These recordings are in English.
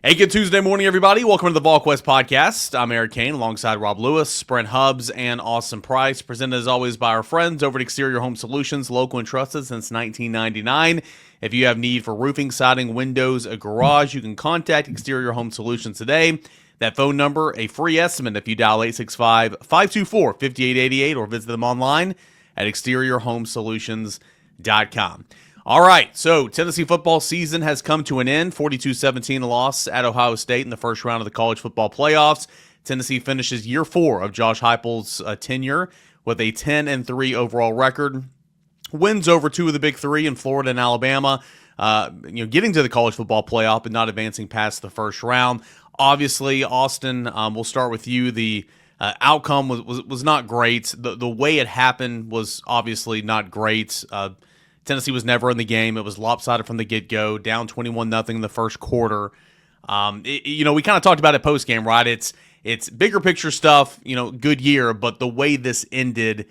Hey, good Tuesday morning, everybody. Welcome to the Volquest podcast. I'm Eric Kane alongside Rob Lewis, Brent Hubbs, and Austin Price. Presented as always by our friends over at Exterior Home Solutions, local and trusted since 1999. If you have need for roofing, siding, windows, a garage, you can contact Exterior Home Solutions today. That phone number, a free estimate if you dial 865-524-5888 or visit them online at exteriorhomesolutions.com. All right, so Tennessee football season has come to an end. 42-17 loss at Ohio State in the first round of the college football playoffs. Tennessee finishes year 4 of Josh Heupel's tenure with a 10-3 overall record. Wins over 2 of the big 3 in Florida and Alabama. Getting to the college football playoff but not advancing past the first round. Obviously, Austin, we'll start with you. The outcome was not great. The way it happened was obviously not great. Tennessee was never in the game. It was lopsided from the get-go, down 21-0 in the first quarter. We kind of talked about it post-game, right? It's bigger picture stuff, good year, but the way this ended,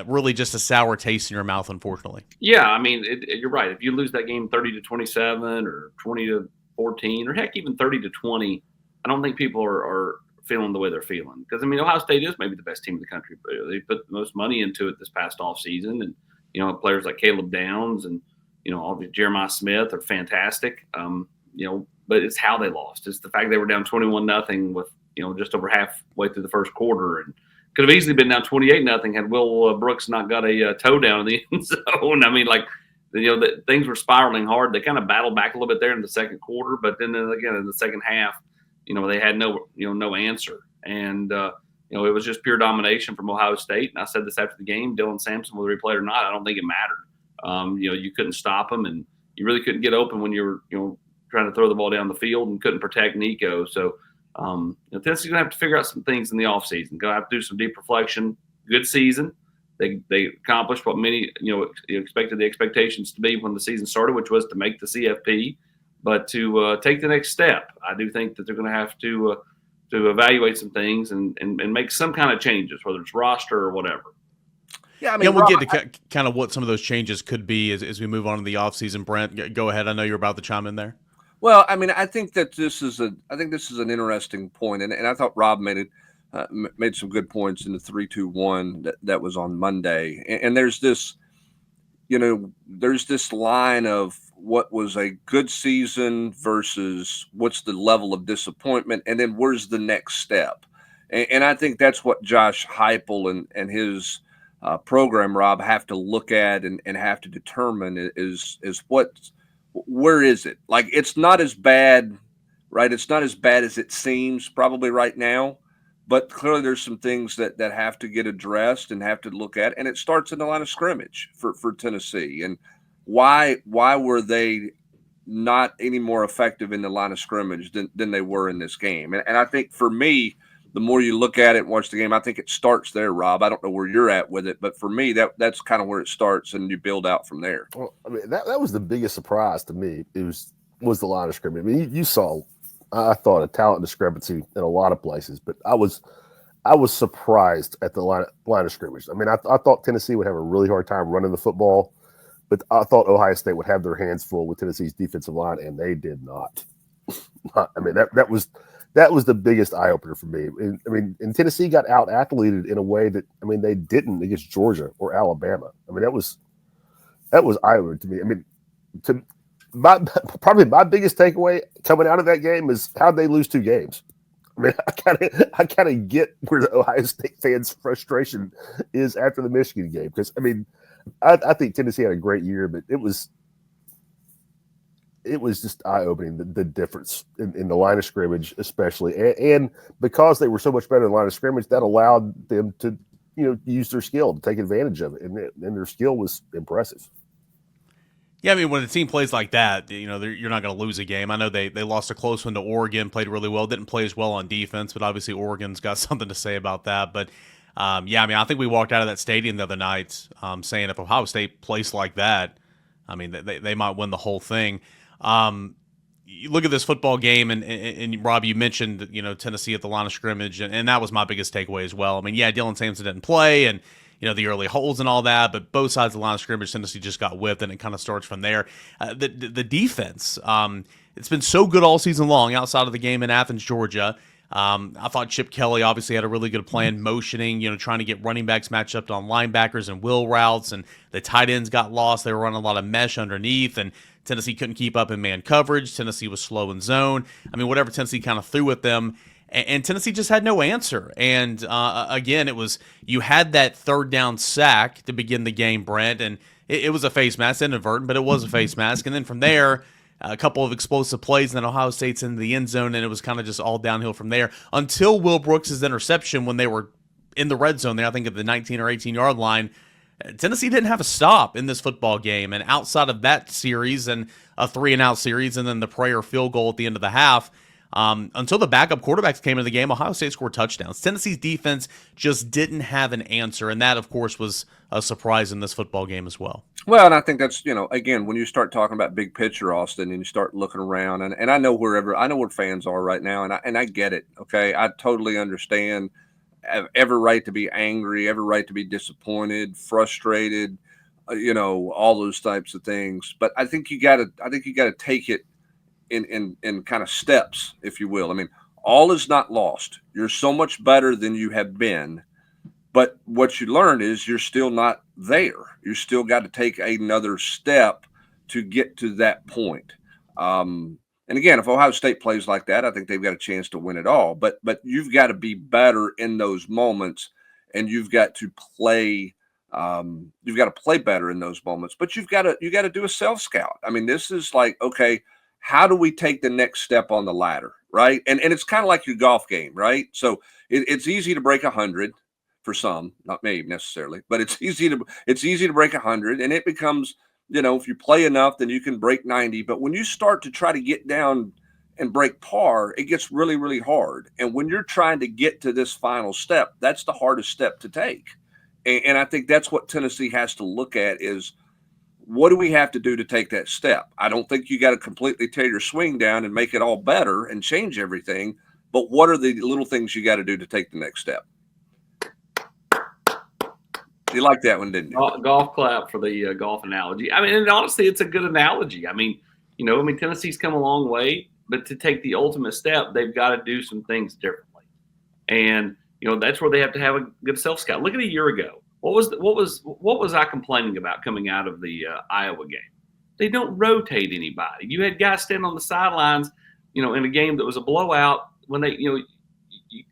really just a sour taste in your mouth, unfortunately. Yeah, I mean, you're right. If you lose that game 30-27 or 20-14 or heck, even 30-20, I don't think people are feeling the way they're feeling. Because, I mean, Ohio State is maybe the best team in the country, but they put the most money into it this past offseason. And, players like Caleb Downs and, Jeremiah Smith are fantastic. But it's how they lost. It's the fact they were down 21-0 with, just over halfway through the first quarter. And could have easily been down 28-0 had Will Brooks not got a toe down in the end zone. I mean, things were spiraling hard. They kind of battled back a little bit there in the second quarter, but then again in the second half, they had no answer. And it was just pure domination from Ohio State. And I said this after the game: Dylan Sampson, whether he played or not, I don't think it mattered. You couldn't stop him, and you really couldn't get open when you were trying to throw the ball down the field and couldn't protect Nico. So Tennessee's going to have to figure out some things in the offseason. Going to have to do some deep reflection. Good season. They accomplished what many expected the expectations to be when the season started, which was to make the CFP. But to take the next step, I do think that they're going to have to evaluate some things and make some kind of changes, whether it's roster or whatever. Yeah, I mean, we'll get to kind of what some of those changes could be as we move on in the offseason. Brent, go ahead. I know you're about to chime in there. Well, I mean, I think this is an interesting point, and I thought Rob made some good points in the 3-2-1 that was on Monday. And there's this, there's this line of what was a good season versus what's the level of disappointment, and then where's the next step. And I think that's what Josh Heupel and his program, Rob, have to look at and have to determine is where is it? Like, it's not as bad, right? It's not as bad as it seems probably right now, but clearly there's some things that have to get addressed and have to look at. And it starts in the line of scrimmage for Tennessee. And why were they not any more effective in the line of scrimmage than they were in this game? And I think for me, the more you look at it and watch the game, I think it starts there, Rob. I don't know where you're at with it, but for me, that's kind of where it starts, and you build out from there. Well, I mean, that was the biggest surprise to me. It was the line of scrimmage. I mean, you saw, I thought, a talent discrepancy in a lot of places, but I was surprised at the line of scrimmage. I mean, I thought Tennessee would have a really hard time running the football, but I thought Ohio State would have their hands full with Tennessee's defensive line, and they did not. I mean, that was the biggest eye opener for me. And Tennessee got out athleted in a way that, I mean, they didn't against Georgia or Alabama. I mean, that was eye opening to me. I mean, probably my biggest takeaway coming out of that game is how they lose 2 games. I mean, I kind of get where the Ohio State fans' frustration is after the Michigan game, because I mean, I think Tennessee had a great year, but it was just eye-opening, the difference in the line of scrimmage, especially. And because they were so much better in the line of scrimmage, that allowed them to, use their skill to take advantage of it. And their skill was impressive. Yeah, I mean, when a team plays like that, you're not going to lose a game. I know they lost a close one to Oregon, played really well, didn't play as well on defense, but obviously Oregon's got something to say about that. But, I mean, I think we walked out of that stadium the other night saying if Ohio State plays like that, I mean, they might win the whole thing. You look at this football game, and Rob, you mentioned Tennessee at the line of scrimmage, and that was my biggest takeaway as well. I mean, yeah, Dylan Sampson didn't play, and the early holes and all that. But both sides of the line of scrimmage, Tennessee just got whipped, and it kind of starts from there. The defense, it's been so good all season long outside of the game in Athens, Georgia. I thought Chip Kelly obviously had a really good plan, motioning, trying to get running backs matched up on linebackers and wheel routes, and the tight ends got lost. They were running a lot of mesh underneath, and Tennessee couldn't keep up in man coverage. Tennessee was slow in zone. I mean, whatever Tennessee kind of threw at them, and Tennessee just had no answer. And again, you had that third down sack to begin the game, Brent, and it was a face mask, inadvertent, but it was a face mask. And then from there, a couple of explosive plays, and then Ohio State's in the end zone, and it was kind of just all downhill from there until Will Brooks' interception when they were in the red zone there, I think at the 19 or 18-yard line. Tennessee didn't have a stop in this football game, and outside of that series and a 3-and-out series and then the prayer field goal at the end of the half, until the backup quarterbacks came into the game, Ohio State scored touchdowns. Tennessee's defense just didn't have an answer, and that, of course, was a surprise in this football game as well. Well, and I think that's, again, when you start talking about big picture, Austin, and you start looking around, and I know where fans are right now, and I get it, okay? I totally understand. I have every right to be angry, every right to be disappointed, frustrated, all those types of things. But I think you got to take it in kind of steps, if you will. I mean, all is not lost. You're so much better than you have been. But what you learned is you're still not there. You still got to take another step to get to that point. And again, if Ohio State plays like that, I think they've got a chance to win it all. But you've got to be better in those moments, and you've got to play. You've got to play better in those moments. But you got to do a self scout. I mean, this is like, okay, how do we take the next step on the ladder, right? And it's kind of like your golf game, right? So it's easy to break 100. For some, not me necessarily, but it's easy to break 100, and it becomes, if you play enough, then you can break 90. But when you start to try to get down and break par, it gets really, really hard. And when you're trying to get to this final step, that's the hardest step to take. And I think that's what Tennessee has to look at is, what do we have to do to take that step? I don't think you got to completely tear your swing down and make it all better and change everything. But what are the little things you got to do to take the next step? You liked that one, didn't you? Golf clap for the golf analogy. I mean, and honestly, it's a good analogy. I mean, Tennessee's come a long way, but to take the ultimate step, they've got to do some things differently. And, that's where they have to have a good self-scout. Look at a year ago. What was I complaining about coming out of the Iowa game? They don't rotate anybody. You had guys standing on the sidelines, in a game that was a blowout when they, you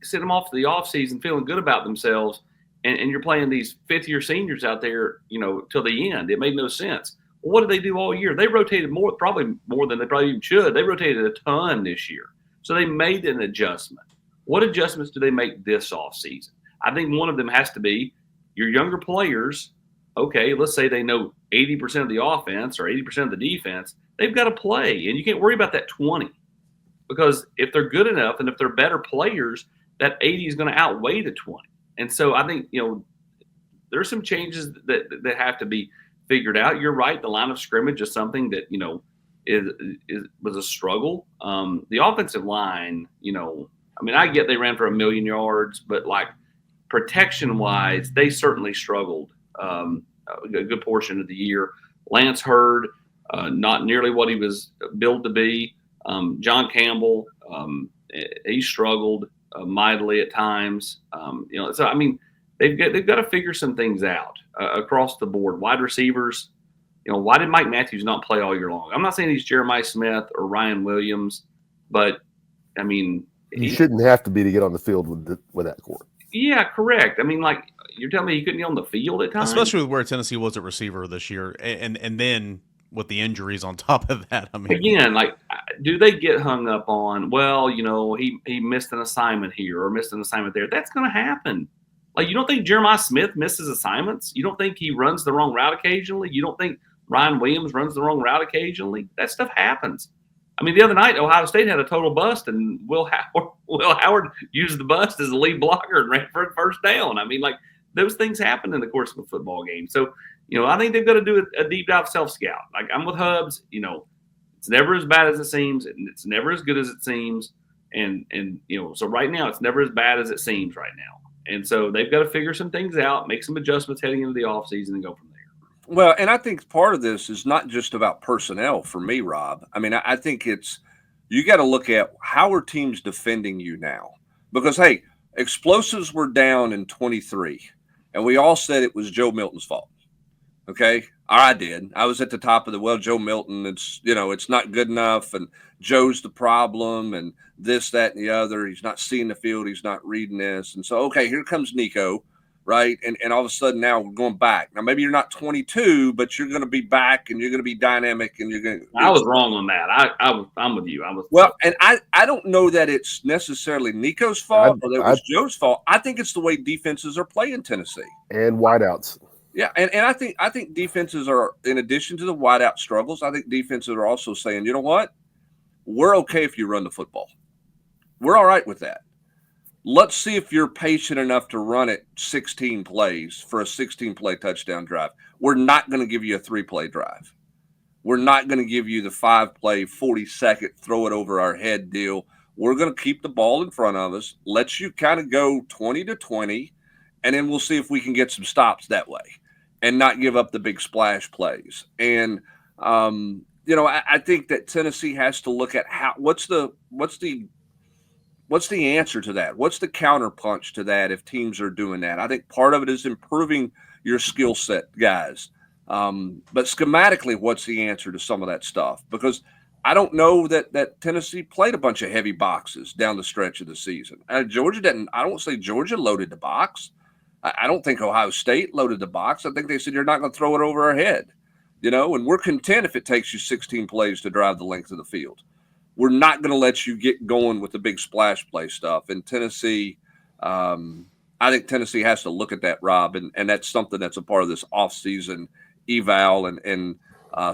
send them off to the offseason feeling good about themselves. And you're playing these fifth-year seniors out there, till the end. It made no sense. Well, what did they do all year? They rotated probably more than they probably even should. They rotated a ton this year. So they made an adjustment. What adjustments do they make this offseason? I think one of them has to be your younger players. Okay, let's say they know 80% of the offense or 80% of the defense. They've got to play, and you can't worry about that 20. Because if they're good enough and if they're better players, that 80 is going to outweigh the 20. And so I think, there's some changes that have to be figured out. You're right. The line of scrimmage is something that, was a struggle. The offensive line, I get they ran for 1 million yards, but like protection wise, they certainly struggled a good portion of the year. Lance Hurd, not nearly what he was billed to be. John Campbell, he struggled mightily at times. So I mean, they've got to figure some things out across the board. Wide receivers, why did Mike Matthews not play all year long? I'm not saying he's Jeremiah Smith or Ryan Williams, but I mean, you shouldn't have to be to get on the field with that court. Yeah, correct. I mean, like you're telling me he couldn't get on the field at times, especially with where Tennessee was at receiver this year, and then with the injuries on top of that. I mean, again, like, do they get hung up on, well, he missed an assignment here or missed an assignment there? That's going to happen. Like, you don't think Jeremiah Smith misses assignments? You don't think he runs the wrong route occasionally? You don't think Ryan Williams runs the wrong route occasionally? That stuff happens. I mean, the other night, Ohio State had a total bust, and Will Howard used the bust as a lead blocker and ran for a first down. I mean, like, those things happen in the course of a football game. So, I think they've got to do a deep dive self-scout. Like, I'm with Hubs. It's never as bad as it seems, and it's never as good as it seems. And so right now, it's never as bad as it seems right now. And so they've got to figure some things out, make some adjustments heading into the offseason, and go from there. Well, and I think part of this is not just about personnel for me, Rob. I mean, I think you got to look at how are teams defending you now? Because, hey, explosives were down in 23, and we all said it was Joe Milton's fault. Okay, I did. I was at the top of Joe Milton. It's not good enough, and Joe's the problem, and this, that, and the other. He's not seeing the field. He's not reading this, and so okay, here comes Nico, right? And all of a sudden now we're going back. Now maybe you're not 22, but you're going to be back, and you're going to be dynamic, and you're going. I was wrong on that. I'm with you. And I don't know that it's necessarily Nico's fault or that it was Joe's fault. I think it's the way defenses are playing Tennessee and wideouts. Yeah, and I think defenses are, in addition to the wideout struggles, I think defenses are also saying, you know what? We're okay if you run the football. We're all right with that. Let's see if you're patient enough to run it 16 plays for a 16-play touchdown drive. We're not going to give you a 3-play drive. We're not going to give you the 5-play, 40-second, throw it over our head deal. We're going to keep the ball in front of us, let you kind of go 20-20, and then we'll see if we can get some stops that way and not give up the big splash plays. And, I think that Tennessee has to look at what's the answer to that? What's the counterpunch to that if teams are doing that? I think part of it is improving your skill set, guys. But schematically, what's the answer to some of that stuff? Because I don't know that Tennessee played a bunch of heavy boxes down the stretch of the season. Georgia didn't. I don't say Georgia loaded the box. I don't think Ohio State loaded the box. I think they said you're not going to throw it over our head, and we're content if it takes you 16 plays to drive the length of the field. We're not going to let you get going with the big splash play stuff. And Tennessee, I think Tennessee has to look at that, Rob, and that's something that's a part of this offseason eval and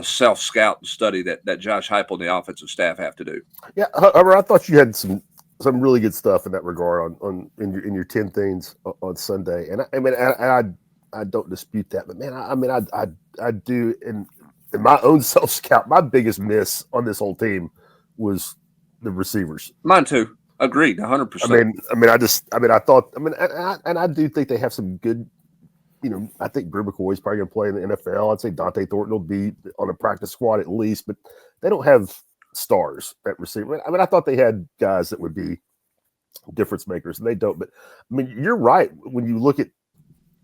self-scout and study that Josh Heupel and the offensive staff have to do. Yeah, however, I thought you had some really good stuff in that regard in your 10 things on Sunday, and I don't dispute that, but man, I do in my own self-scout, my biggest miss on this whole team was the receivers. Mine too. Agreed, 100%. I do think they have some good. I think Brew McCoy's probably going to play in the NFL. I'd say Dante Thornton will be on a practice squad at least, but they don't have stars at receiver. I thought they had guys that would be difference makers, and they don't. But you're right. When you look at,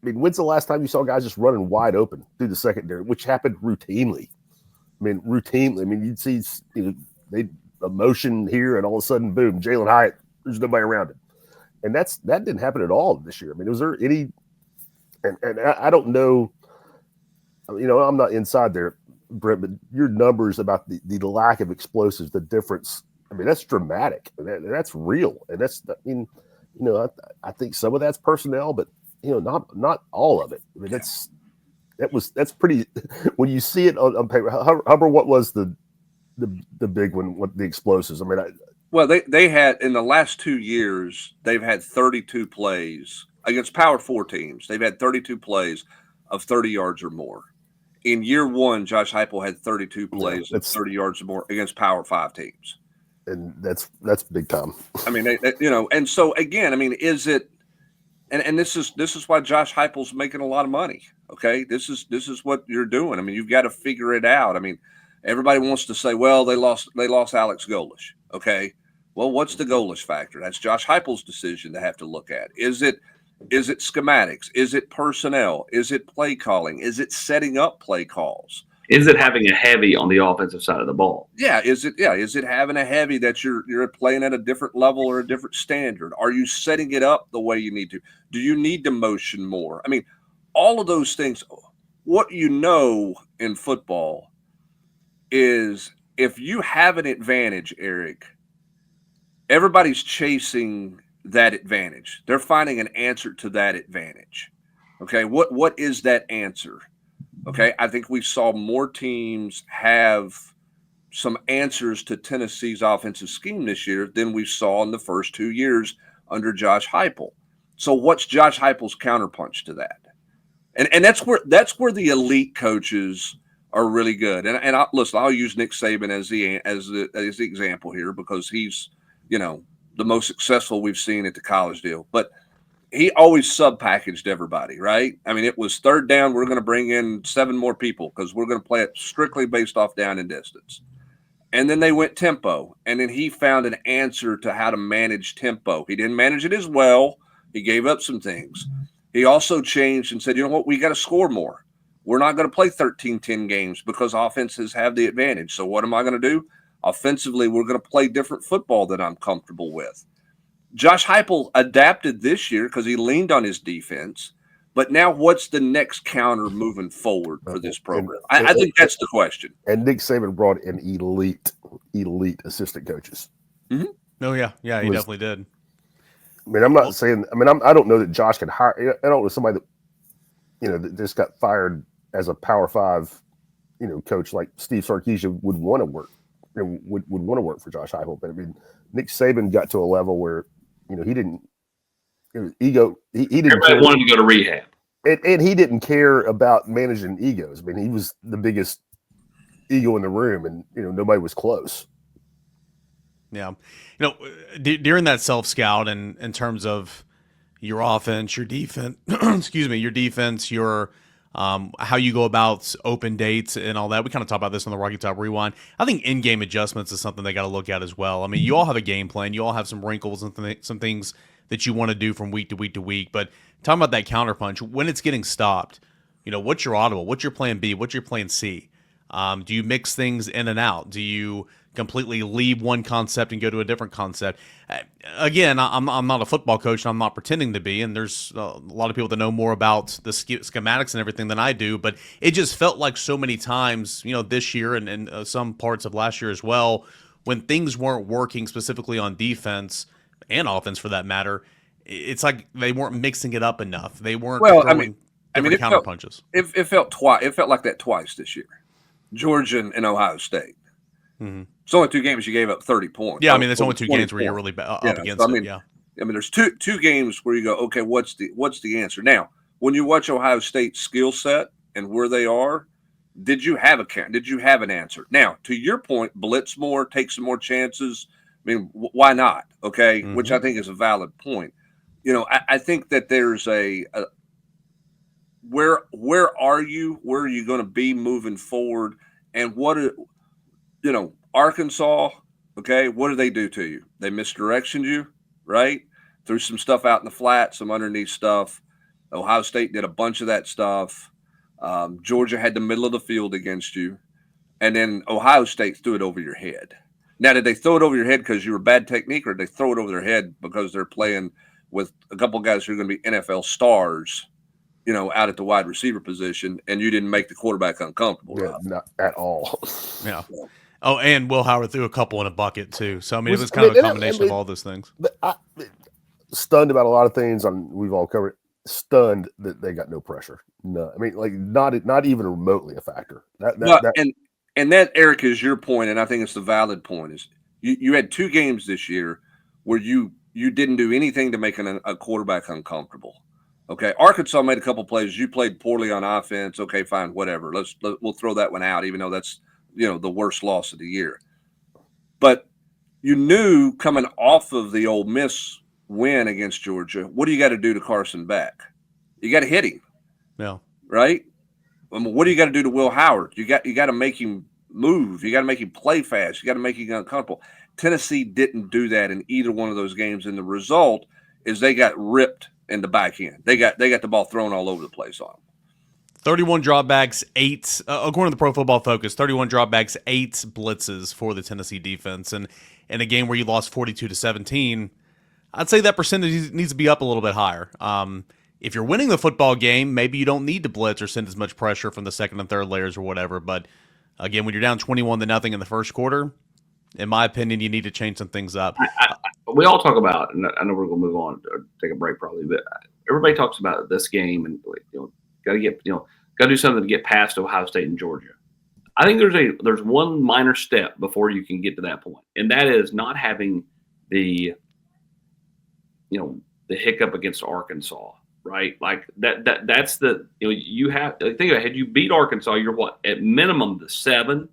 when's the last time you saw guys just running wide open through the secondary, which happened routinely? Routinely. You'd see, they a motion here, and all of a sudden, boom, Jalen Hyatt. There's nobody around him, and that didn't happen at all this year. Was there any? And I don't know. I'm not inside there, Brent, but your numbers about the lack of explosives, the difference. That's dramatic. That's real, and that's. I think some of that's personnel, but not all of it. That's pretty. When you see it on paper, Hubbard, what was the big one with the explosives? Well, they had in the last 2 years, they've had 32 plays against Power 4 teams. They've had 32 plays of 30 yards or more. In year one, Josh Heupel had 32 plays of 30 yards or more against Power 5 teams. And that's big time. And so again, is it? And this is why Josh Heupel's making a lot of money. Okay, this is what you're doing. You've got to figure it out. Everybody wants to say, well, they lost Alex Golesh. Okay, well, what's the Golesh factor? That's Josh Heupel's decision to have to look at. Is it schematics? Is it personnel? Is it play calling? Is it setting up play calls? Is it having a heavy on the offensive side of the ball? Yeah. Is it having a heavy that you're playing at a different level or a different standard? Are you setting it up the way you need to? Do you need to motion more? All of those things. What in football is if you have an advantage, Eric, everybody's chasing that advantage. They're finding an answer to that advantage. Okay, what is that answer? Okay, I think we saw more teams have some answers to Tennessee's offensive scheme this year than we saw in the first 2 years under Josh Heupel. So what's Josh Heupel's counterpunch to that? And that's where the elite coaches are really good. And I'll use Nick Saban as the example here because he's the most successful we've seen at the college deal. But he always sub-packaged everybody, right? I mean, it was third down. We're going to bring in 7 more people because we're going to play it strictly based off down and distance. And then they went tempo, and then he found an answer to how to manage tempo. He didn't manage it as well. He gave up some things. He also changed and said, you know what, we got to score more. We're not going to play 13-10 games because offenses have the advantage. So what am I going to do? Offensively, we're going to play different football that I'm comfortable with. Josh Heupel adapted this year because he leaned on his defense. But now what's the next counter moving forward for this program? I think that's the question. And Nick Saban brought in elite assistant coaches. Mm-hmm. Oh, yeah. Yeah, he definitely did. I mean, I'm not saying – I mean, I don't know that Josh could hire – I don't know somebody that, you know, that just got fired as a Power 5, you know, coach like Steve Sarkisian would want to work and would want to work for Josh Heupel. But, I mean, Nick Saban got to a level where, you know, he didn't – ego. He didn't. Everybody wanted to go to rehab, and he didn't care about managing egos. I mean, he was the biggest ego in the room, and you know nobody was close. Yeah, you know, during that self scout, and in terms of your offense, your defense, excuse me, your defense, your how you go about open dates and all that. We kind of talked about this on the Rocky Top Rewind. I think in-game adjustments is something they got to look at as well. I mean, you all have a game plan. You all have some wrinkles and some things that you want to do from week to week to week. But talking about that counterpunch, when it's getting stopped, you know, what's your audible? What's your plan B? What's your plan C? Do you mix things in and out? Do you completely leave one concept and go to a different concept? Again, I'm not a football coach, and I'm not pretending to be, and there's a lot of people that know more about the schematics and everything than I do, but it just felt like so many times, you know, this year and some parts of last year as well, when things weren't working specifically on defense and offense for that matter, it's like they weren't mixing it up enough. They weren't throwing different counter punches. It felt twice. It felt like that twice this year. Georgia and Ohio State. Mm-hmm. It's only 2 games you gave up 30 points. Yeah, I mean, it's only 2 games where you're really up against it. Yeah, I mean, there's two games where you go, okay, what's the answer? Now, when you watch Ohio State's skill set and where they are, did you have an answer? Now, to your point, blitz more, take some more chances. I mean, why not? Okay, mm-hmm. Which I think is a valid point. You know, I think that there's where are you? Where are you going to be moving forward? And Arkansas, okay, what do they do to you? They misdirectioned you, right? Threw some stuff out in the flat, some underneath stuff. Ohio State did a bunch of that stuff. Georgia had the middle of the field against you. And then Ohio State threw it over your head. Now, did they throw it over your head because you were bad technique, or did they throw it over their head because they're playing with a couple of guys who are going to be NFL stars, you know, out at the wide receiver position, and you didn't make the quarterback uncomfortable? Yeah, not at all. Yeah. Oh, and Will Howard threw a couple in a bucket too. So I mean, it was kind of a combination of all those things. But stunned about a lot of things. We've all covered. Stunned that they got no pressure. No, I mean, like not even remotely a factor. And that, Eric, is your point, and I think it's the valid point. Is you had 2 games this year where you didn't do anything to make a quarterback uncomfortable. Okay, Arkansas made a couple plays. You played poorly on offense. Okay, fine, whatever. We'll throw that one out, even though that's, you know, the worst loss of the year. But you knew coming off of the Ole Miss win against Georgia, what do you got to do to Carson Beck? You got to hit him. Yeah. Right? I mean, what do you got to do to Will Howard? You got to make him move. You got to make him play fast. You got to make him uncomfortable. Tennessee didn't do that in either one of those games, and the result is they got ripped in the back end. They got the ball thrown all over the place on them. 31 dropbacks, 8 according to the Pro Football Focus. 31 dropbacks, 8 blitzes for the Tennessee defense, and in a game where you lost 42-17, I'd say that percentage needs to be up a little bit higher. If you're winning the football game, maybe you don't need to blitz or send as much pressure from the second and third layers or whatever. But again, when you're down 21-0 in the first quarter, in my opinion, you need to change some things up. We all talk about, and I know we're going to move on or take a break probably, but everybody talks about this game and, you know, got to do something to get past Ohio State and Georgia. I think there's one minor step before you can get to that point, and that is not having the hiccup against Arkansas. Right, like that's the, you know, you have think about it, had you beat Arkansas, you're what, at minimum the 7,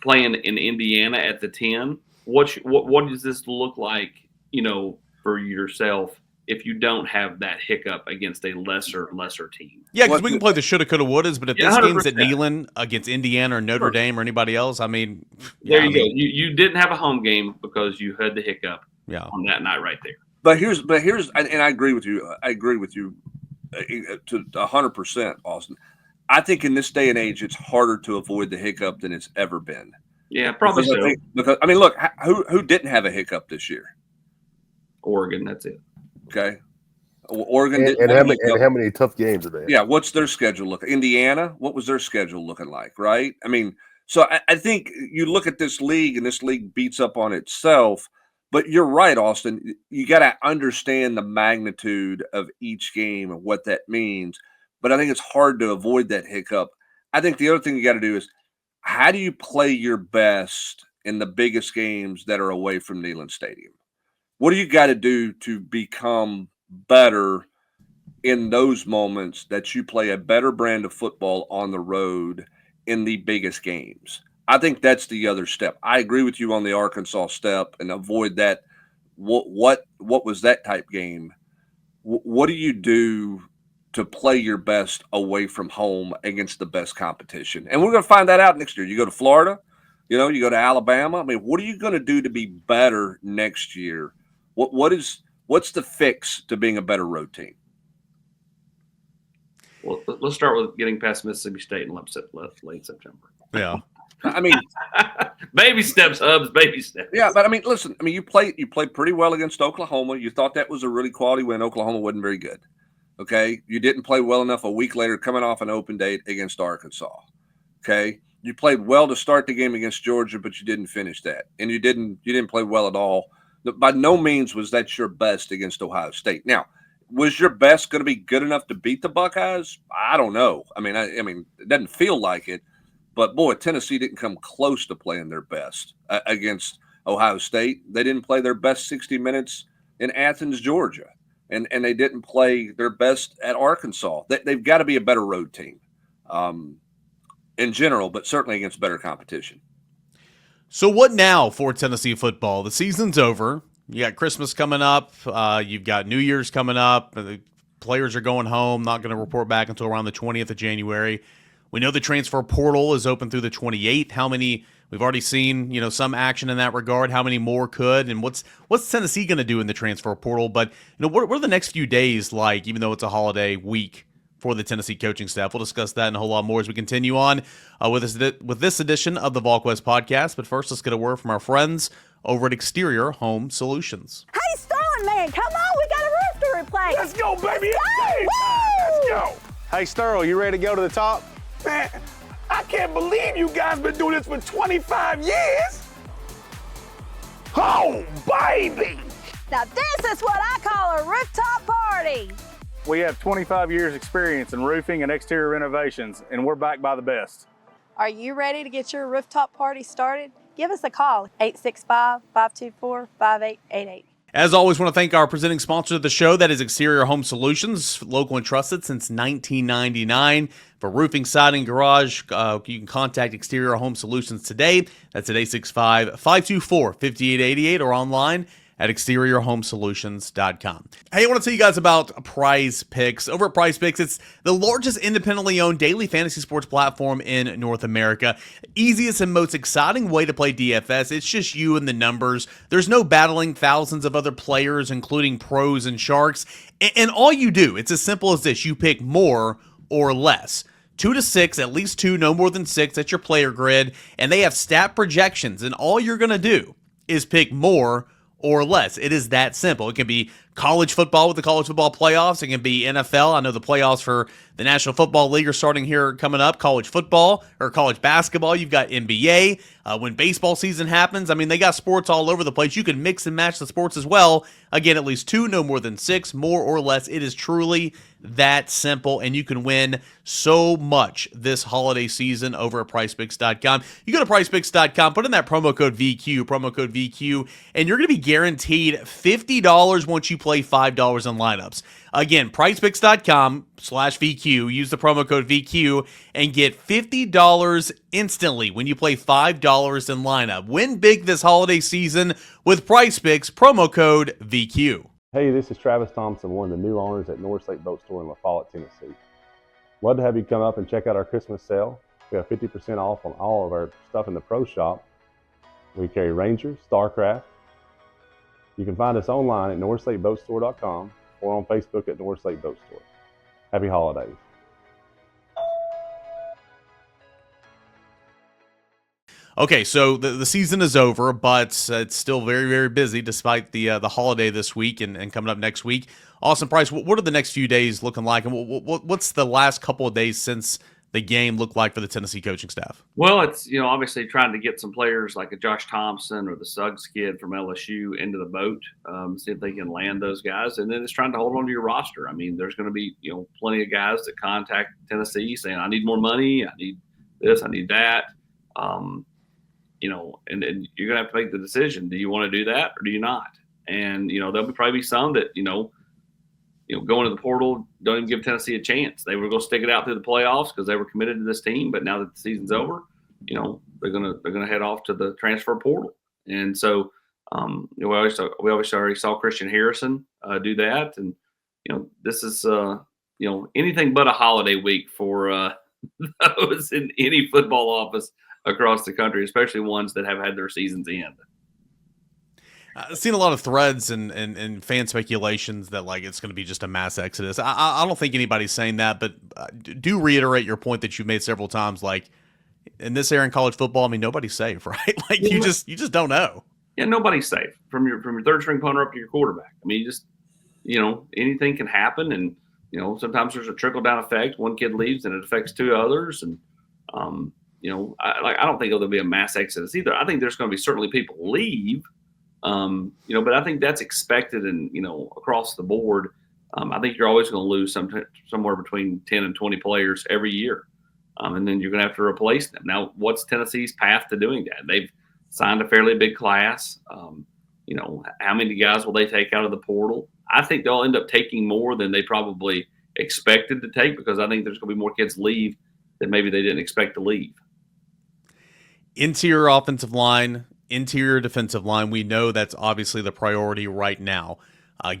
playing in Indiana at the 10. What does this look like, you know, for yourself if you don't have that hiccup against a lesser team. Yeah, because we can play the shoulda, coulda, wouldas, but if this game's at 100%. Neyland against Indiana or Notre Dame or anybody else, I mean, there you go. You didn't have a home game because you had the hiccup on that night right there. But here's, and I agree with you. I agree with you to 100%, Austin. I think in this day and age, it's harder to avoid the hiccup than it's ever been. Yeah, probably so. Because I mean, look, who didn't have a hiccup this year? Oregon, that's it. Okay. Oregon and how many tough games are they? Yeah, what's their schedule look? Indiana, what was their schedule looking like? Right. I mean, so I think you look at this league, and this league beats up on itself. But you're right, Austin. You got to understand the magnitude of each game and what that means. But I think it's hard to avoid that hiccup. I think the other thing you got to do is, how do you play your best in the biggest games that are away from Neyland Stadium? What do you got to do to become better in those moments that you play a better brand of football on the road in the biggest games? I think that's the other step. I agree with you on the Arkansas step and avoid that. What was that type game? What do you do to play your best away from home against the best competition? And we're going to find that out next year. You go to Florida, you go to Alabama. I mean, what are you going to do to be better next year? What's the fix to being a better road team? Well, let's start with getting past Mississippi State in late September. Yeah. I mean, baby steps, Hubs, baby steps. Yeah, but I mean, listen. I mean, you played pretty well against Oklahoma. You thought that was a really quality win. Oklahoma wasn't very good. Okay, you didn't play well enough a week later, coming off an open date against Arkansas. Okay, you played well to start the game against Georgia, but you didn't finish that, and you didn't play well at all. By no means was that your best against Ohio State. Now, was your best going to be good enough to beat the Buckeyes? I don't know. I mean, it doesn't feel like it. But, boy, Tennessee didn't come close to playing their best against Ohio State. They didn't play their best 60 minutes in Athens, Georgia. And they didn't play their best at Arkansas. They've got to be a better road team in general, but certainly against better competition. So what now for Tennessee football? The season's over. You got Christmas coming up. You've got New Year's coming up. The players are going home, not going to report back until around the 20th of January. We know the transfer portal is open through the 28th. How many we've already seen, some action in that regard. How many more could? And what's Tennessee going to do in the transfer portal? But what are the next few days like? Even though it's a holiday week for the Tennessee coaching staff, we'll discuss that and a whole lot more as we continue on with this edition of the Volquest podcast. But first, let's get a word from our friends over at Exterior Home Solutions. Hey, Sterling, man, come on, we got a roof to replace. Let's go, baby. It's game Woo! time. Let's go. Hey, Sterl, you ready to go to the top? Man, I can't believe you guys been doing this for 25 years. Oh, baby. Now this is what I call a rooftop party. We have 25 years experience in roofing and exterior renovations, and we're backed by the best. Are you ready to get your rooftop party started? Give us a call, 865-524-5888. As always, want to thank our presenting sponsor of the show, that is Exterior Home Solutions, local and trusted since 1999. For roofing, siding, garage, you can contact Exterior Home Solutions today. That's at 865-524-5888 or online at exteriorhomesolutions.com. Hey, I want to tell you guys about Prize Picks. Over at Prize Picks, it's the largest independently owned daily fantasy sports platform in North America. Easiest and most exciting way to play DFS. It's just you and the numbers. There's no battling thousands of other players, including pros and sharks. And all you do, it's as simple as this. You pick more or less. 2 to 6, at least 2, no more than 6. That's your player grid. And they have stat projections. And all you're going to do is pick more or less. It is that simple. It can be college football with the college football playoffs. It can be NFL. I know the playoffs for the National Football League are starting here coming up. College football or college basketball. You've got NBA. When baseball season happens, they got sports all over the place. You can mix and match the sports as well. Again, at least 2, no more than 6, more or less. It is truly that simple, and you can win so much this holiday season over at PrizePicks.com. You go to PrizePicks.com, put in that promo code VQ, and you're going to be guaranteed $50 once you play $5 in lineups. Again, PrizePicks.com/VQ. Use the promo code VQ and get $50 instantly when you play $5 in lineup. Win big this holiday season with PrizePicks, promo code VQ. Hey, this is Travis Thompson, one of the new owners at North Lake Boat Store in La Follette, Tennessee. Love to have you come up and check out our Christmas sale. We have 50% off on all of our stuff in the pro shop. We carry Ranger, Starcraft. You can find us online at northlakeboatstore.com or on Facebook at North Lake Boat Store. Happy holidays. Okay, so the season is over, but it's still very, very busy despite the holiday this week and coming up next week. Austin Price, what are the next few days looking like, and what's the last couple of days since the game look like for the Tennessee coaching staff? Well, it's, obviously trying to get some players like a Josh Thompson or the Suggs kid from LSU into the boat, see if they can land those guys. And then it's trying to hold on to your roster. I mean, there's going to be, plenty of guys that contact Tennessee saying, I need more money, I need this, I need that. And then you're going to have to make the decision. Do you want to do that or do you not? And, there'll probably be some that, going to the portal, don't even give Tennessee a chance. They were going to stick it out through the playoffs because they were committed to this team. But now that the season's over, they're gonna head off to the transfer portal. And so we already saw Christian Harrison do that. And this is anything but a holiday week for those in any football office across the country, especially ones that have had their seasons end. I've seen a lot of threads and fan speculations that like it's going to be just a mass exodus. I don't think anybody's saying that, but do reiterate your point that you've made several times. Like in this era in college football, I mean, nobody's safe, right? Like you just don't know. Yeah, nobody's safe from your third string punter up to your quarterback. I mean, you just anything can happen, and sometimes there's a trickle down effect. One kid leaves and it affects two others, and I don't think there'll be a mass exodus either. I think there's going to be certainly people leave. But I think that's expected and, across the board. I think you're always going to lose somewhere between 10 and 20 players every year. And then you're going to have to replace them. Now, what's Tennessee's path to doing that? They've signed a fairly big class. How many guys will they take out of the portal? I think they'll end up taking more than they probably expected to take because I think there's going to be more kids leave that maybe they didn't expect to leave. Interior offensive line, interior defensive line, we know that's obviously the priority right now.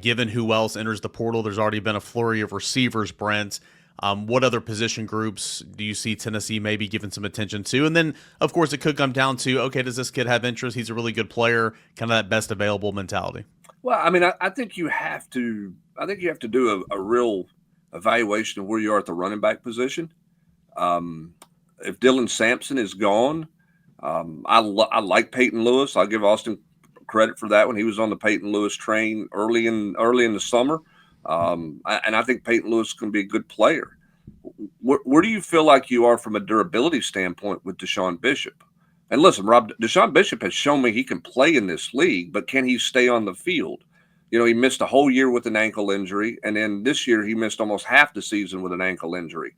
Given who else enters the portal, there's already been a flurry of receivers, Brent. What other position groups do you see Tennessee maybe giving some attention to? And then, of course, it could come down to, okay, does this kid have interest? He's a really good player, kind of that best available mentality. Well, I mean, I think you have to do a real evaluation of where you are at the running back position. If Dylan Sampson is gone, I like Peyton Lewis. I'll give Austin credit for that when he was on the Peyton Lewis train early in the summer. And I think Peyton Lewis can be a good player. Where do you feel like you are from a durability standpoint with Deshaun Bishop? And listen, Rob, Deshaun Bishop has shown me he can play in this league, but can he stay on the field? He missed a whole year with an ankle injury, and then this year he missed almost half the season with an ankle injury.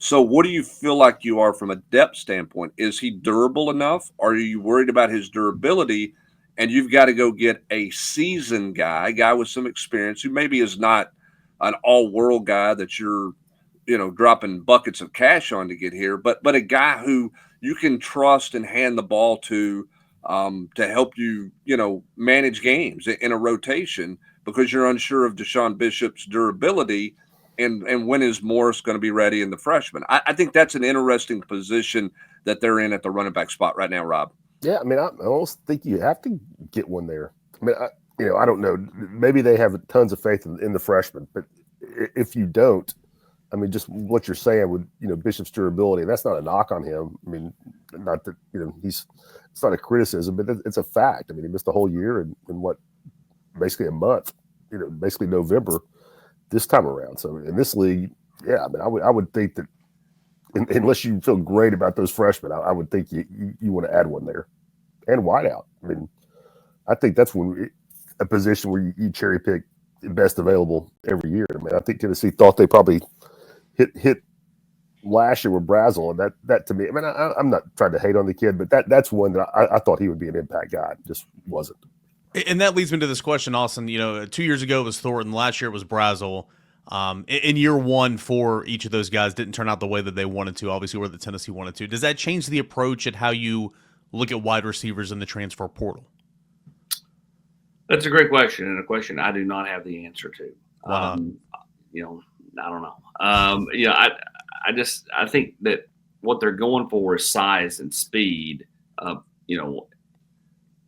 So what do you feel like you are from a depth standpoint? Is he durable enough? Or are you worried about his durability and you've got to go get a seasoned guy, a guy with some experience who maybe is not an all-world guy that you're, dropping buckets of cash on to get here, but a guy who you can trust and hand the ball to help you, manage games in a rotation because you're unsure of Deshaun Bishop's durability. And when is Morris going to be ready in the freshman? I think that's an interesting position that they're in at the running back spot right now, Rob. Yeah, I mean, I almost think you have to get one there. I mean, I don't know. Maybe they have tons of faith in the freshman, but if you don't, I mean, just what you're saying with Bishop's durability, that's not a knock on him. I mean, not that it's not a criticism, but it's a fact. I mean, he missed the whole year in basically a month. Basically November. This time around. So in this league, yeah, I mean, I would think that unless you feel great about those freshmen, I would think you want to add one there and wideout. I mean, I think that's a position where you cherry pick the best available every year. I mean, I think Tennessee thought they probably hit last year with Brazel, and that to me, I mean, I'm not trying to hate on the kid, but that's one that I thought he would be an impact guy. Just wasn't. And that leads me to this question, Austin. 2 years ago it was Thornton. Last year it was Brazel. In year one for each of those guys didn't turn out the way that they wanted to, obviously, or that Tennessee wanted to. Does that change the approach at how you look at wide receivers in the transfer portal? That's a great question, and a question I do not have the answer to. Why not? You know, I don't know. You know, I think that what they're going for is size and speed. You know,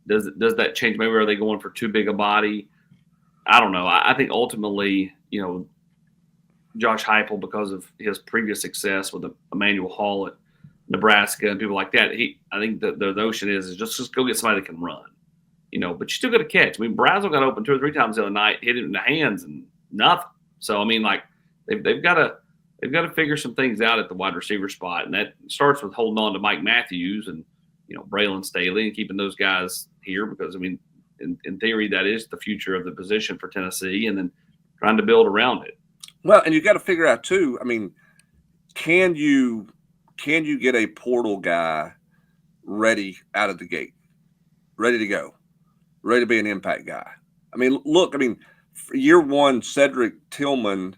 does that change? Maybe are they going for too big a body? I don't know. I think ultimately, you know, Josh Heupel, because of his previous success with Emmanuel Hall at Nebraska and people like that, I think the notion is just go get somebody that can run. You know, but you still got to catch. I mean, Brazel got open 2 or 3 times the other night, hit it in the hands and nothing. So I mean, like they've got to figure some things out at the wide receiver spot, and that starts with holding on to Mike Matthews and, you know, Braylon Staley and keeping those guys here, because I mean, in theory, that is the future of the position for Tennessee, and then trying to build around it. Well, and you got to figure out too. I mean, can you get a portal guy ready out of the gate, ready to go, ready to be an impact guy? I mean, look. I mean, for year one, Cedric Tillman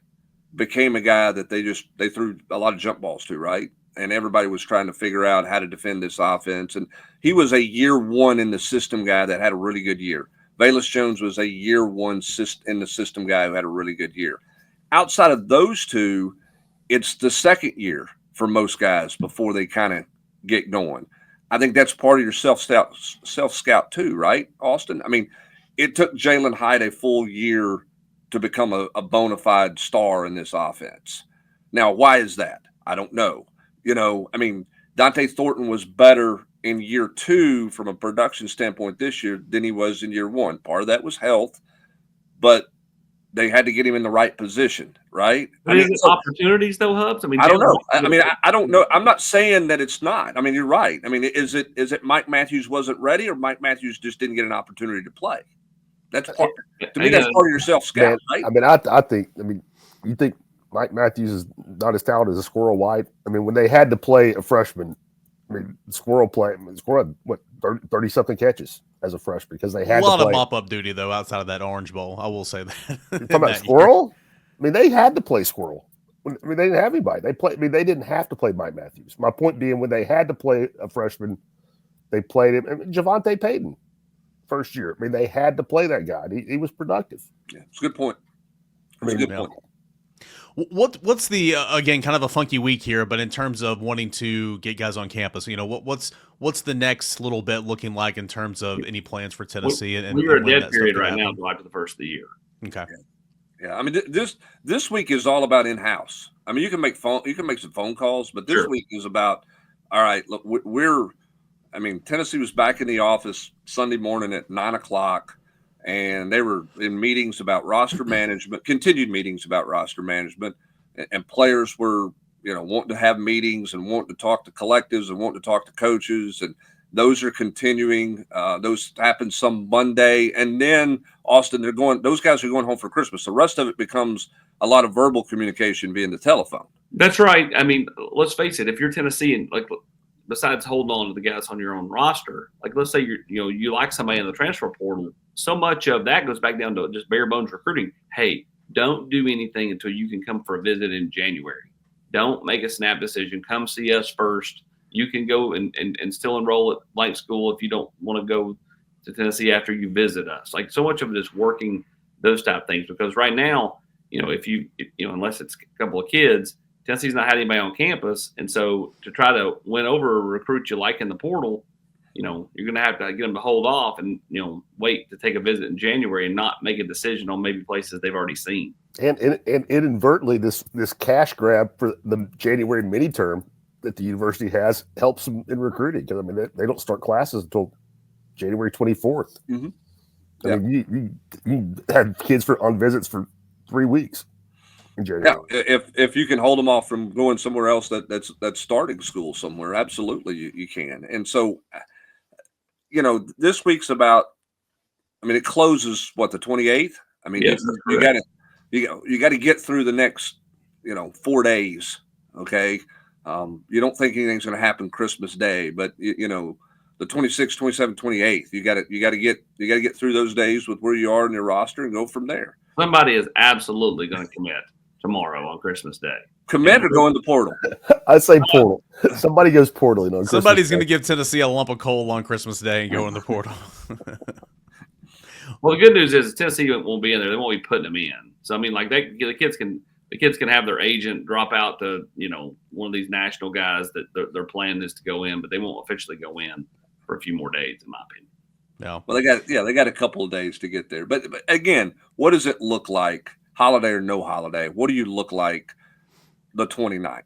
became a guy that they threw a lot of jump balls to, right? And everybody was trying to figure out how to defend this offense. And he was a year one in the system guy that had a really good year. Velus Jones was a year one in the system guy who had a really good year. Outside of those two, it's the second year for most guys before they kind of get going. I think that's part of your self-scout too, right, Austin? I mean, it took Jalen Hyde a full year to become a bona fide star in this offense. Now, why is that? I don't know. You know, I mean, Dante Thornton was better in year 2 from a production standpoint this year than he was in year 1. Part of that was health, but they had to get him in the right position, right? I mean, opportunities though, Hubs. I mean, I don't know. I don't know. I'm not saying that it's not. I mean, you're right. I mean, is it Mike Matthews wasn't ready, or Mike Matthews just didn't get an opportunity to play? That's part. To me, that's part of your self-scout, right? I mean, I think. I mean, you think Mike Matthews is not as talented as a Squirrel White? I mean, when they had to play a freshman, I mean, Squirrel had what 30-something catches as a freshman because they had a lot to play. of mop-up duty though outside of that Orange Bowl. I will say that. You're talking about Squirrel? I mean, they had to play Squirrel. I mean, they didn't have anybody. They didn't have to play Mike Matthews. My point being, when they had to play a freshman, they played him. I mean, Javonte Payton, first year. I mean, they had to play that guy. He was productive. Yeah, it's a good point. It's a good point. What's the again, kind of a funky week here, but in terms of wanting to get guys on campus, you know, what's the next little bit looking like in terms of any plans for Tennessee? We're a dead period right now until after the first of the year. Okay. Yeah, I mean, this week is all about in-house. I mean, you can make some phone calls, but this week is about, all right, look, I mean, Tennessee was back in the office Sunday morning at 9:00, and they were in meetings about roster management, continued meetings about roster management, and players were, you know, wanting to have meetings and wanting to talk to collectives and wanting to talk to coaches, and those are continuing. Those happened some Monday, and then Austin, those guys are going home for Christmas. The rest of it becomes a lot of verbal communication via the telephone. That's right. I mean, let's face it. If you're Tennessee, and like, besides holding on to the guys on your own roster, like let's say you like somebody in the transfer portal, so much of that goes back down to just bare bones recruiting. Hey, don't do anything until you can come for a visit in January. Don't make a snap decision. Come see us first. You can go and still enroll at Light School if you don't want to go to Tennessee after you visit us. Like, so much of it is working those type of things, because right now, you know, if unless it's a couple of kids, Tennessee's not had anybody on campus. And so to try to win over a recruit you like in the portal, you know, you're going to have to get them to hold off and, you know, wait to take a visit in January and not make a decision on maybe places they've already seen. And inadvertently, this cash grab for the January mini term that the university has helps them in recruiting, because I mean they don't start classes until January 24th. Mm-hmm. I mean, you had kids on visits for 3 weeks in January. Yeah, if you can hold them off from going somewhere else that's starting school somewhere, absolutely you can. And so, you know, this week's about. I mean, it closes the 28th. I mean, yes, you got to get through the next 4 days. Okay. You don't think anything's going to happen Christmas Day, but you know, the 26th, 27th, 28th, you got to get through those days with where you are in your roster and go from there. Somebody is absolutely going to commit tomorrow on Christmas Day. Commit or go in the portal? I say portal. Somebody goes portaling on Christmas Somebody's Day. going to give Tennessee a lump of coal on Christmas Day and go in the portal. Well, the good news is Tennessee won't be in there. They won't be putting them in. So I mean, like the kids can have their agent drop out to one of these national guys that their plan is to go in, but they won't officially go in for a few more days, in my opinion. No. Well, they got a couple of days to get there. But again, what does it look like, holiday or no holiday? What do you look like the 29th?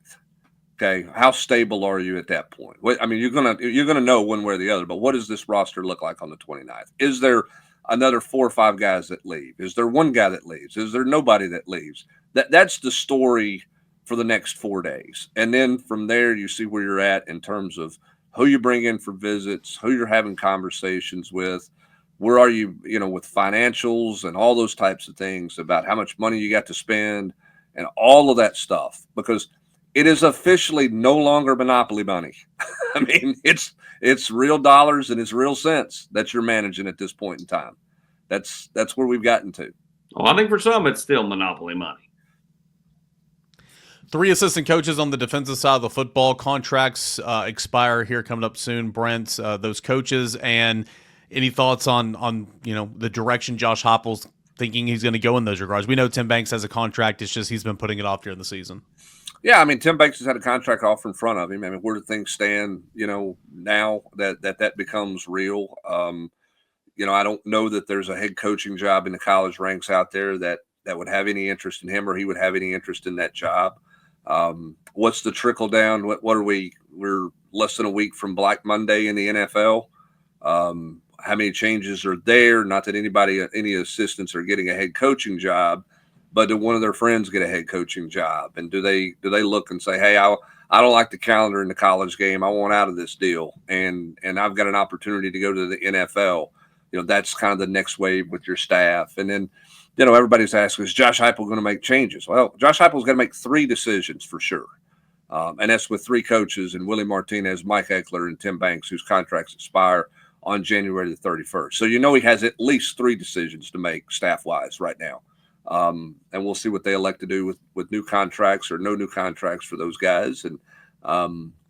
Okay, how stable are you at that point? I mean, you're gonna know one way or the other. But what does this roster look like on the 29th? Is there another 4 or 5 guys that leave? Is there one guy that leaves? Is there nobody that leaves? That's the story for the next 4 days, and then from there you see where you're at in terms of who you bring in for visits, who you're having conversations with, where are you, with financials and all those types of things about how much money you got to spend and all of that stuff, because it is officially no longer monopoly money. I mean, it's real dollars and it's real cents that you're managing at this point in time. That's where we've gotten to. Well, I think for some it's still monopoly money. 3 assistant coaches on the defensive side of the football. Contracts expire here coming up soon. Brent, those coaches, and any thoughts on the direction Josh Heupel's thinking he's going to go in those regards? We know Tim Banks has a contract. It's just he's been putting it off during the season. Yeah, I mean, Tim Banks has had a contract offer in front of him. I mean, where do things stand, now that becomes real? I don't know that there's a head coaching job in the college ranks out there that would have any interest in him or he would have any interest in that job. What's the trickle down? What are we? We're less than a week from Black Monday in the NFL. How many changes are there? Not that any assistants are getting a head coaching job, but do one of their friends get a head coaching job? And do they look and say, hey, I don't like the calendar in the college game. I want out of this deal. And I've got an opportunity to go to the NFL. That's kind of the next wave with your staff. And then, everybody's asking, is Josh Heupel going to make changes? Well, Josh Heupel's going to make 3 decisions for sure. And that's with 3 coaches, and Willie Martinez, Mike Eckler, and Tim Banks, whose contracts expire on January the 31st. So he has at least 3 decisions to make staff-wise right now. And we'll see what they elect to do with new contracts or no new contracts for those guys. And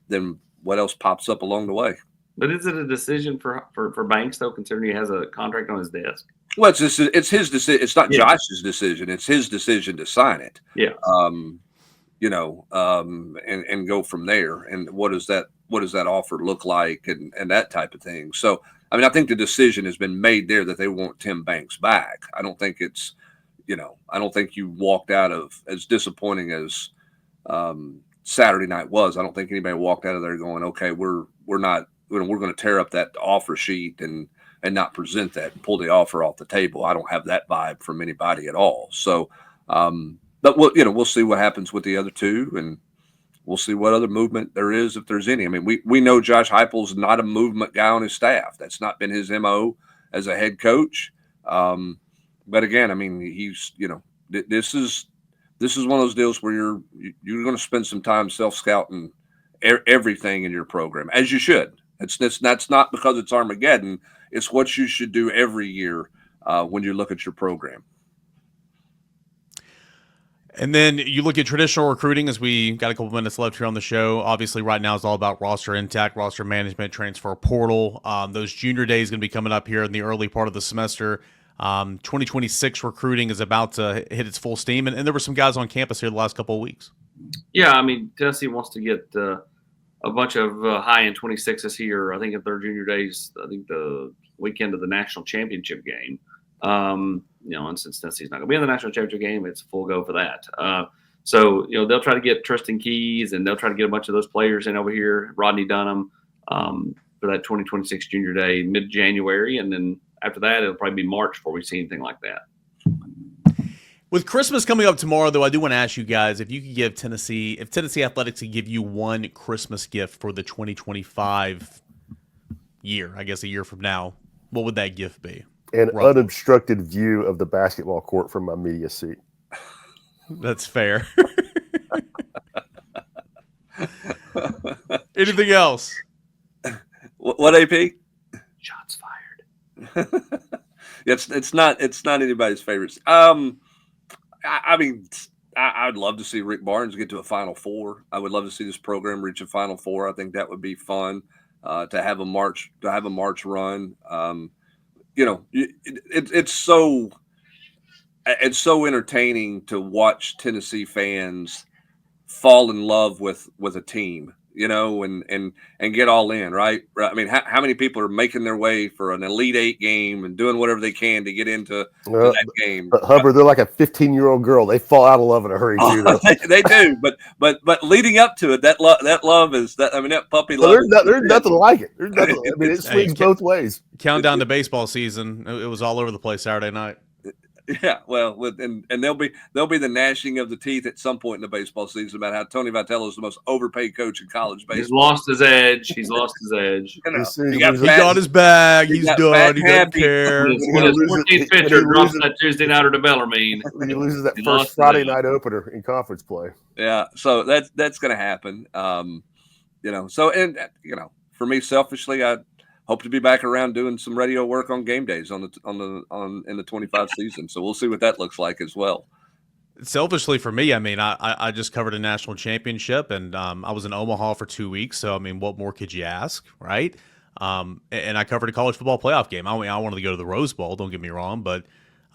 then what else pops up along the way. But is it a decision for Banks, though, considering he has a contract on his desk? Well, it's his decision. It's not Josh's decision. It's his decision to sign it. Yeah. And go from there. And what does that offer look like and that type of thing. So, I mean, I think the decision has been made there that they want Tim Banks back. I don't think it's, I don't think you walked out of, as disappointing as Saturday night was. I don't think anybody walked out of there going, okay, we're going to tear up that offer sheet and not present that and pull the offer off the table. I don't have that vibe from anybody at all. So, but we'll see what happens with the other 2, and we'll see what other movement there is, if there's any. I mean, we know Josh Heupel's not a movement guy on his staff. That's not been his MO as a head coach. But again, I mean, he's, this is one of those deals where you're going to spend some time self-scouting everything in your program, as you should. That's not because it's Armageddon. It's what you should do every year when you look at your program. And then you look at traditional recruiting, as we got a couple minutes left here on the show. Obviously, right now is all about roster intact, roster management, transfer portal. Those junior days going to be coming up here in the early part of the semester. 2026 recruiting is about to hit its full steam, and there were some guys on campus here the last couple of weeks. Yeah, I mean, Tennessee wants to get a bunch of high-end 26s here, I think, at their junior days, I think the weekend of the national championship game. And since Tennessee's not going to be in the national championship game, it's full go for that. So they'll try to get Tristan Keys, and they'll try to get a bunch of those players in over here, Rodney Dunham, for that 2026 junior day, mid-January. And then after that, it'll probably be March before we see anything like that. With Christmas coming up tomorrow, though, I do want to ask you guys if you could give if Tennessee Athletics could give you one Christmas gift for the 2025 year, I guess a year from now, what would that gift be? An unobstructed view of the basketball court from my media seat. That's fair. Anything else? What AP? Shots fired. It's not anybody's favorites. I mean, I'd love to see Rick Barnes get to a Final Four. I would love to see this program reach a Final Four. I think that would be fun to have a March run. it's so entertaining to watch Tennessee fans fall in love with a team, and get all in, right? I mean, how many people are making their way for an Elite Eight game and doing whatever they can to get into that game? But Hubbard, they're like a 15-year-old girl. They fall out of love in a hurry too. They do, but leading up to it, that love is that. I mean, that puppy love. There's nothing like it. There's nothing. I mean, it swings both ways. Countdown to baseball season. It was all over the place Saturday night. Yeah, well, and there'll be the gnashing of the teeth at some point in the baseball season about how Tony Vitello is the most overpaid coach in college baseball. He's lost his edge. He got his bag. He's done. He doesn't care. When his 14th pitcher drops that Tuesday nighter to Bellarmine. He loses that first Friday night opener in conference play. Yeah, so that's going to happen. So for me, selfishly, I hope to be back around doing some radio work on game days in the 25 season. So we'll see what that looks like as well. Selfishly for me, I mean, I just covered a national championship, and I was in Omaha for 2 weeks. So I mean, what more could you ask, right? And I covered a college football playoff game. I wanted to go to the Rose Bowl. Don't get me wrong, but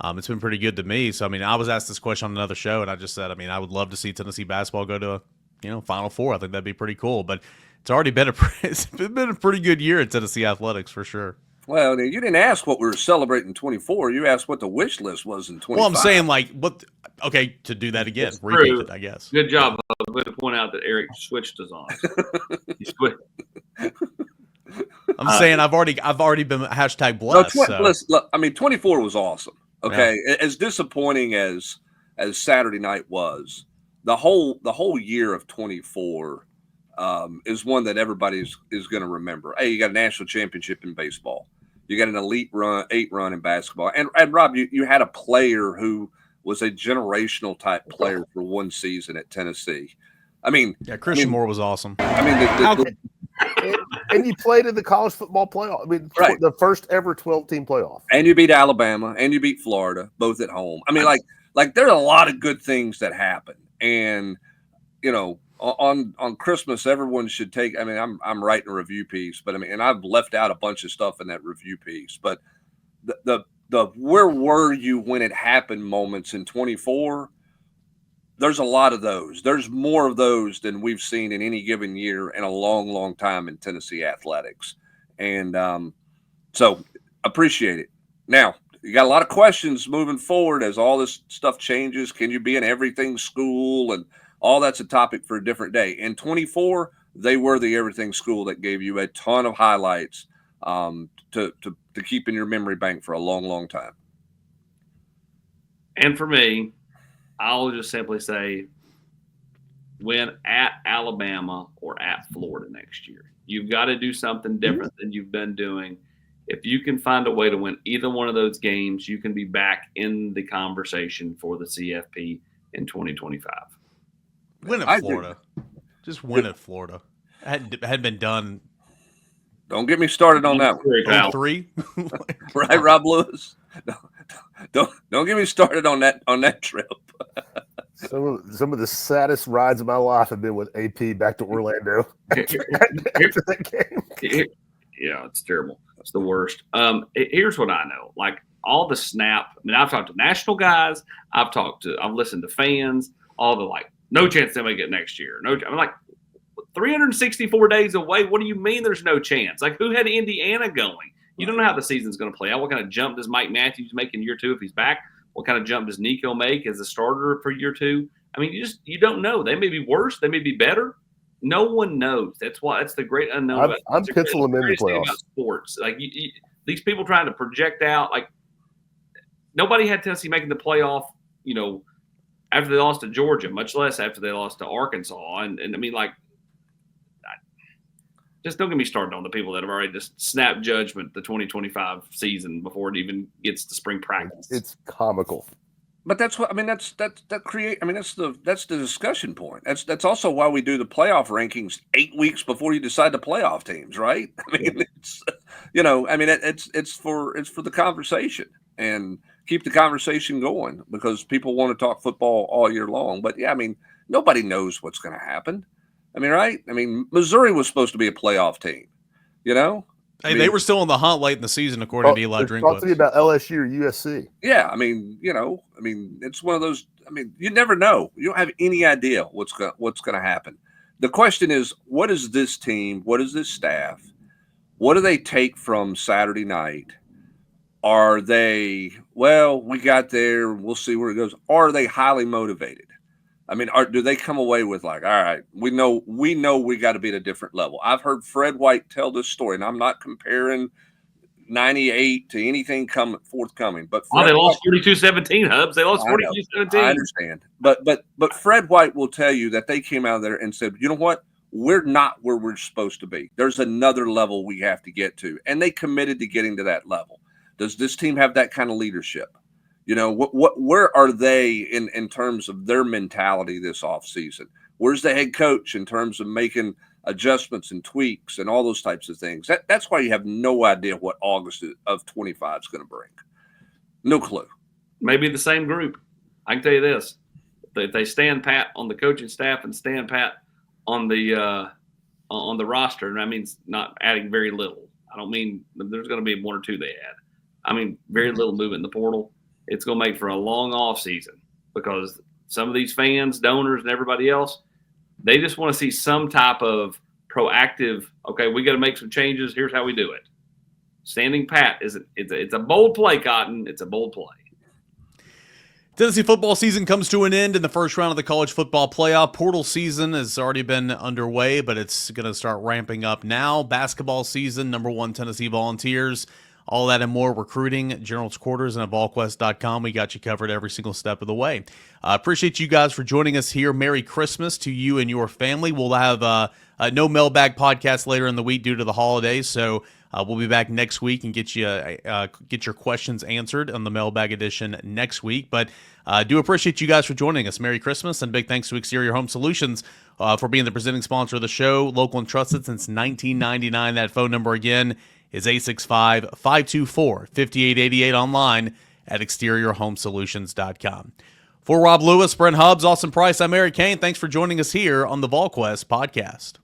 it's been pretty good to me. So I mean, I was asked this question on another show, and I just said, I mean, I would love to see Tennessee basketball go to Final Four. I think that'd be pretty cool, but it's already been it's been a pretty good year at Tennessee athletics for sure. Well, you didn't ask what we were celebrating 24. You asked what the wish list was in 25. Well, I'm saying okay, to do that again, repeat it, I guess. Good job. I'm going to point out that Eric switched us on. I'm saying I've already been hashtag blessed. Look, I mean, 24 was awesome. Okay, yeah. As disappointing as Saturday night was, the whole year of 24 is one that everybody is going to remember. Hey, you got a national championship in baseball. You got an Elite Eight run in basketball. And Rob, you had a player who was a generational type player for one season at Tennessee. I mean, Christian Moore was awesome. I mean, and you played in the college football playoff. I mean, right. The first ever 12-team playoff. And you beat Alabama and you beat Florida, both at home. I mean, like there are a lot of good things that happen. And, on Christmas, everyone should take. I mean, I'm writing a review piece, but I mean, and I've left out a bunch of stuff in that review piece. But the where were you when it happened moments in 24? There's a lot of those. There's more of those than we've seen in any given year in a long, long time in Tennessee athletics, and so appreciate it. Now you got a lot of questions moving forward as all this stuff changes. Can you be an everything school and all that's a topic for a different day. In 24, they were the everything school that gave you a ton of highlights to keep in your memory bank for a long, long time. And for me, I'll just simply say win at Alabama or at Florida next year. You've got to do something different than you've been doing. If you can find a way to win either one of those games, you can be back in the conversation for the CFP in 2025. Win at Florida. Just win at Florida. Had been done. Don't get me started on that one. 3 Right, Rob Lewis? Don't get me started on that trip. Some of the saddest rides of my life have been with AP back to Orlando after that game. Yeah, it's terrible. It's the worst. Here's what I know. Like all the snap. I mean, I've talked to national guys. I've listened to fans. All the no chance they make it next year. No, I'm like 364 days away. What do you mean there's no chance? Like who had Indiana going? You don't know how the season's going to play out. What kind of jump does Mike Matthews make in year 2 if he's back? What kind of jump does Nico make as a starter for year 2? I mean, you don't know. They may be worse. They may be better. No one knows. That's the great unknown. I'm penciling them in the playoffs. About sports, like these people trying to project out. Like nobody had Tennessee making the playoff. After they lost to Georgia, much less after they lost to Arkansas. And I mean, just don't get me started on the people that have already just snapped judgment the 2025 season before it even gets to spring practice. It's comical. But that's what I mean. That's the discussion point. That's also why we do the playoff rankings 8 weeks before you decide the playoff teams, right? I mean, it's for the conversation and keep the conversation going because people want to talk football all year long. But yeah, I mean, nobody knows what's going to happen. I mean, right? I mean, Missouri was supposed to be a playoff team, Hey, they were still in the hunt late in the season, according to Eli Drinkwitz. Talk to me about LSU or USC. Yeah, it's one of those. You never know. You don't have any idea what's going to happen. The question is, what is this team? What is this staff? What do they take from Saturday night? Are they, well, we got there, we'll see where it goes? Or are they highly motivated? Do they come away with like, all right, we know we got to be at a different level. I've heard Fred White tell this story, and I'm not comparing 98 to anything forthcoming. But they lost 42-17, Hubs. They lost 42-17. I understand. But Fred White will tell you that they came out there and said, you know what? We're not where we're supposed to be. There's another level we have to get to. And they committed to getting to that level. Does this team have that kind of leadership? Where are they in terms of their mentality this offseason? Where's the head coach in terms of making adjustments and tweaks and all those types of things? That's why you have no idea what August of 25 is going to bring. No clue. Maybe the same group. I can tell you this. If they stand pat on the coaching staff and stand pat on the roster, and that means not adding very little. I don't mean there's going to be one or two they add. I mean very little movement in the portal. It's going to make for a long off season because some of these fans, donors, and everybody else, they just want to see some type of proactive, okay, we got to make some changes. Here's how we do it. Standing pat it's a bold play, Cotton. It's a bold play. Tennessee football season comes to an end in the first round of the college football playoff. Portal season has already been underway, but it's going to start ramping up now. Basketball season, number 1 Tennessee Volunteers. All that and more, recruiting, General's Quarters, and at Volquest.com. We got you covered every single step of the way. Appreciate you guys for joining us here. Merry Christmas to you and your family. We'll have no mailbag podcast later in the week due to the holidays, so we'll be back next week and get your questions answered on the mailbag edition next week. But do appreciate you guys for joining us. Merry Christmas, and big thanks to Exterior Home Solutions for being the presenting sponsor of the show. Local and trusted since 1999. That phone number again is 865-524-5888, online at exteriorhomesolutions.com. For Rob Lewis, Brent Hubbs, Austin Price, I'm Eric Kane. Thanks for joining us here on the Volquest podcast.